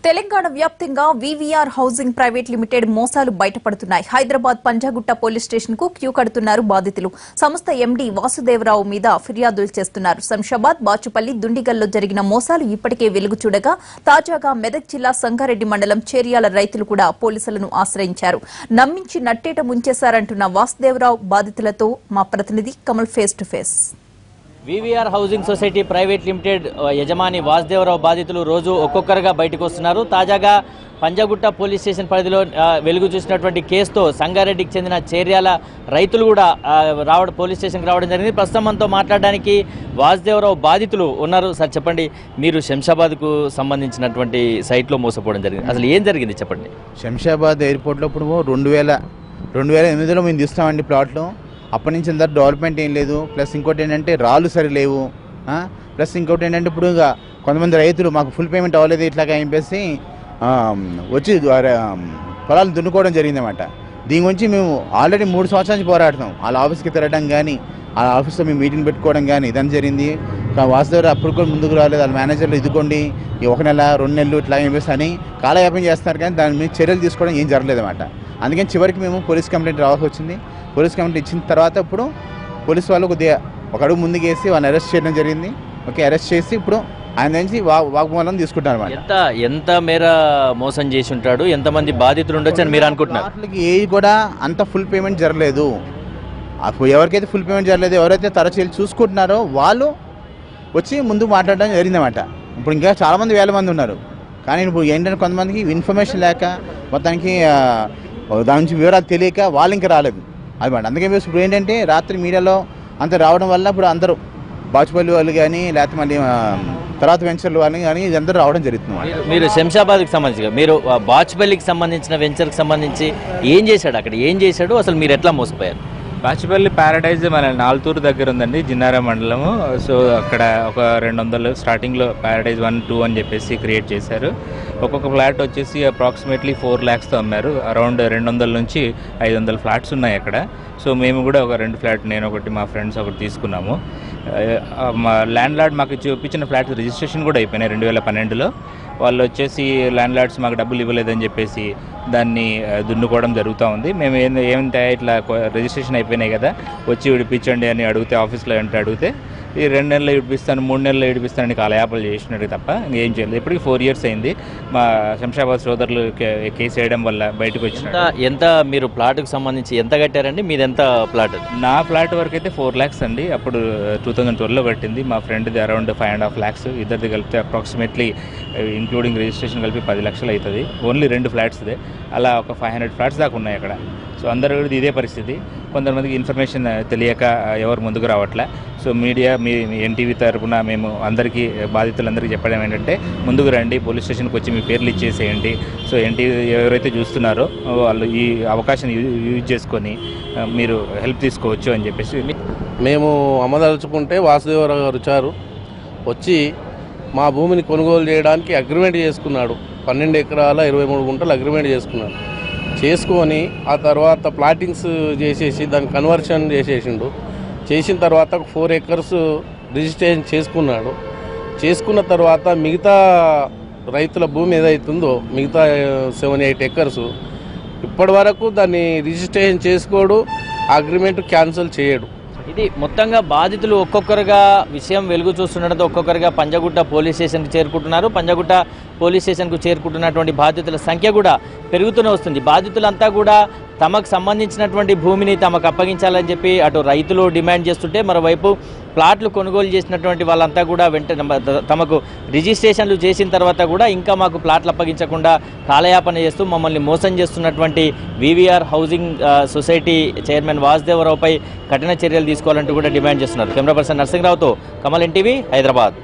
తెలంగాణ వ్యాప్తంగా వీవీఆర్ housing private limited మోసాలు బయటపడుతున్నాయి. Hyderabad Panjagutta police station కు క్యూ కడుతున్నారు బాధితులు. సంస్థ ఎండీ వాసుదేవరావు మీద ఫిర్యాదులు చేస్తున్నారు. శంషాబాద్, బాచుపల్లి, దుండిగల్లో జరిగిన మోసాలు ఇప్పటికే వెలుగు చూడగా తాజాగా మెదక్ జిల్లా సంగారెడ్డి మండలం చేర్యాల రైతులు కూడా పోలీసులను ఆశ్రయించారు. నమ్మించి నట్టేట ముంచేశారంటున్న వాసుదేవరావు బాధితులతో మా ప్రతినిధి Kamal face to face. VVR housing society private limited యజమాని వాసుదేవరావు బాధితులు రోజు ఒక్కొక్కరుగా బయటకు వస్తున్నారు. తాజాగా పంజాగుట్ట పోలీస్ స్టేషన్ పరిధిలో వెలుగు చూసినటువంటి కేసుతో సంగారెడ్డికి చెందిన చేర్యాల రైతులు కూడా పోలీస్ స్టేషన్కి రావడం జరిగింది. ప్రస్తుతం మనతో మాట్లాడడానికి వాసుదేవరావు బాధితులు ఉన్నారు. సార్ చెప్పండి, మీరు శంషాబాద్కు సంబంధించినటువంటి సైట్లో మోసపోవడం జరిగింది, అసలు ఏం జరిగింది చెప్పండి. శంషాబాద్ ఎయిర్పోర్ట్లో ఇప్పుడు 2008లో మేము తీస్తామండి ప్లాట్లు. అప్పటి నుంచి ఇంత డెవలప్మెంట్ ఏం లేదు. ప్లస్ ఇంకోటి ఏంటంటే రాళ్ళు సరి లేవు. ప్లస్ ఇంకోటి ఏంటంటే ఇప్పుడు కొంతమంది రైతులు మాకు ఫుల్ పేమెంట్ అవ్వలేదు ఇట్లాగా చెప్పేసి వచ్చి పొలాలు దున్నుకోవడం జరిగిందన్నమాట. దీని గురించి మేము ఆల్రెడీ 3 సంవత్సరాల నుంచి పోరాడుతాం. వాళ్ళ ఆఫీస్కి తిరగడం కానీ, వాళ్ళ ఆఫీస్లో మేము మీటింగ్ పెట్టుకోవడం కానీ ఇదని జరిగింది. వాసుదేవరావు అప్పుడు కూడా ముందుకు రాలేదు. వాళ్ళ మేనేజర్లు ఇదిగోండి 1 నెల 2 నెలలు ఇట్లా చెప్పేసి అని కాలయాపన చేస్తున్నారు, కానీ దాని మీద చర్యలు తీసుకోవడం ఏం జరగలేదు అన్నమాట. అందుకని చివరికి మేము పోలీస్ కంప్లైంట్ రావాల్సి వచ్చింది. పోలీస్ కంప్లైంట్ ఇచ్చిన తర్వాత ఇప్పుడు పోలీసు వాళ్ళు కొద్దిగా ఒక అడుగు ముందుకు వేసి వాళ్ళని అరెస్ట్ చేయడం జరిగింది. అరెస్ట్ చేసి ఇప్పుడు ఆయన నుంచి వాగ్మూలం తీసుకుంటారు అన్నమాట. ఎంత మేర మోసం చేసి ఉంటాడు, ఎంతమంది బాధితులు ఉండొచ్చు అని మీరు అనుకుంటున్నారు? వాటికి ఏది కూడా అంత ఫుల్ పేమెంట్ జరగలేదు. ఎవరికైతే ఫుల్ పేమెంట్ జరగలేదు, ఎవరైతే తరచు చూసుకుంటున్నారో వాళ్ళు వచ్చి ముందు మాట్లాడడం జరిగిందన్నమాట. ఇప్పుడు ఇంకా చాలామంది వేల మంది ఉన్నారు, కానీ ఇప్పుడు ఏంటంటే కొంతమందికి ఇన్ఫర్మేషన్ లేక మొత్తానికి దాని నుంచి వివరాలు తెలియక వాళ్ళు ఇంకా రాలేదు అన్నమాట. అందుకే ఇప్పుడు ఏంటంటే రాత్రి మీడియాలో అంత రావడం వల్ల ఇప్పుడు అందరూ బాచుపల్లి వాళ్ళు కానీ లేకపోతే మళ్ళీ తర్వాత వెంచర్లు వాళ్ళు కానీ ఇదందరూ రావడం జరుగుతుంది. మీరు శంషాబాద్కి సంబంధించి, మీరు బాచుపల్లికి సంబంధించిన వెంచర్కి సంబంధించి ఏం చేశాడు, అక్కడ ఏం చేశాడు, అసలు మీరు ఎట్లా మోసపోయారు? బాచుపల్లి ప్యారడైజ్ మన నాల్తూరు దగ్గర ఉందండి, జిన్నారా మండలము. సో అక్కడ ఒక 200 స్టార్టింగ్లో ప్యారడైజ్ 1, 2 అని చెప్పేసి క్రియేట్ చేశారు. ఒక్కొక్క ఫ్లాట్ వచ్చేసి అప్రాక్సిమేట్లీ 4 lakhsతో అమ్మారు. అరౌండ్ 200 నుంచి 500 ఫ్లాట్స్ ఉన్నాయి అక్కడ. సో మేము కూడా ఒక 2 ఫ్లాట్, నేను ఒకటి, మా ఫ్రెండ్స్ ఒకటి తీసుకున్నాము. మా ల్యాండ్ లార్డ్ మాకు చూపించిన ఫ్లాట్స్ రిజిస్ట్రేషన్ కూడా అయిపోయినాయి 2012లో. వాళ్ళు వచ్చేసి ల్యాండ్ లార్డ్స్ మాకు డబ్బులు ఇవ్వలేదని చెప్పేసి దాన్ని దున్నుకోవడం జరుగుతూ ఉంది. మేము ఏమంటే ఇట్లా రిజిస్ట్రేషన్ అయిపోయినాయి కదా, వచ్చి విడిపించండి అని అడిగితే ఆఫీస్లో అంటే అడిగితే ఈ 2 నెలలు విడిపిస్తాను, 3 నెలలు విడిపిస్తానని కాలయాపలు చేసినట్టు తప్ప ఇంకేం చేయలేదు. ఇప్పటికి 4 years అయింది. మా శంషాబాద్ సోదరులు కేసు వేయడం వల్ల బయటకు వచ్చిన. ఎంత మీరు ప్లాట్కి సంబంధించి ఎంత కట్టారండి? మీది ఎంత ప్లాట్? నా ఫ్లాట్ వరకు అయితే 4 lakhs అండి. అప్పుడు 2012లో కట్టింది. మా ఫ్రెండ్ది అరౌండ్ 5.5 lakhs. ఇద్దరిది కలిపితే అప్రాక్సిమేట్లీ ఇంక్లూడింగ్ రిజిస్ట్రేషన్ కలిపి 10 లక్షలు అవుతుంది. ఓన్లీ 2 ఫ్లాట్స్దే. అలా ఒక 500 ఫ్లాట్స్ దాకా ఉన్నాయి అక్కడ. సో అందరూ ఇదే పరిస్థితి. కొంతమందికి ఇన్ఫర్మేషన్ తెలియక ఎవరు ముందుకు రావట్లే. సో మీడియా, మీ ఎన్టీవీ తరఫున మేము అందరికీ, బాధితులందరికీ చెప్పడం ఏంటంటే ముందుకు రండి, పోలీస్ స్టేషన్కి వచ్చి మీ పేర్లు ఇచ్చేసేయండి. సో ఎన్టీవీ ఎవరైతే చూస్తున్నారో వాళ్ళు ఈ అవకాశం యూజ్ చేసుకొని మీరు హెల్ప్ తీసుకోవచ్చు అని చెప్పేసి మేము అమ్మదలుచుకుంటే వాసుదేవరావు గారు వచ్చారు. వచ్చి మా భూమిని కొనుగోలు చేయడానికి అగ్రిమెంట్ చేసుకున్నాడు. 12 ఎకరాల 23 గుంటలు అగ్రిమెంట్ చేసుకున్నాడు. చేసుకొని ఆ తర్వాత ప్లాటింగ్స్ చేసేసి దాన్ని కన్వర్షన్ చేసేసిండు. చేసిన తర్వాత 4 acres రిజిస్ట్రేషన్ చేసుకున్నాడు. చేసుకున్న తర్వాత మిగతా రైతుల భూమి ఏదైతుందో మిగతా 7-8 acres ఇప్పటి వరకు దాన్ని రిజిస్ట్రేషన్ చేసుకోడు, అగ్రిమెంట్ క్యాన్సిల్ చేయడు. ఇది మొత్తంగా బాధితులు ఒక్కొక్కరుగా విషయం వెలుగు చూస్తుండడంతో ఒక్కొక్కరుగా పంజాగుట్ట పోలీస్ స్టేషన్కి చేరుకుంటున్నారు. పంజాగుట్ట పోలీస్ స్టేషన్కు చేరుకుంటున్నటువంటి బాధితుల సంఖ్య కూడా పెరుగుతూనే వస్తుంది. బాధితులంతా కూడా తమకు సంబంధించినటువంటి భూమిని తమకు అప్పగించాలని చెప్పి అటు రైతులు డిమాండ్ చేస్తుంటే, మరోవైపు ప్లాట్లు కొనుగోలు చేసినటువంటి వాళ్ళంతా కూడా వెంటనే తమకు రిజిస్ట్రేషన్లు చేసిన తర్వాత కూడా ఇంకా మాకు ప్లాట్లు అప్పగించకుండా కాలయాపన చేస్తూ మమ్మల్ని మోసం చేస్తున్నటువంటి వీవీఆర్ హౌసింగ్ సొసైటీ చైర్మన్ వాసుదేవరావుపై కఠిన చర్యలు తీసుకోవాలంటూ కూడా డిమాండ్ చేస్తున్నారు. కెమెరా పర్సన్ నరసింహరావుతో కమల్, ఎన్టీవీ, హైదరాబాద్.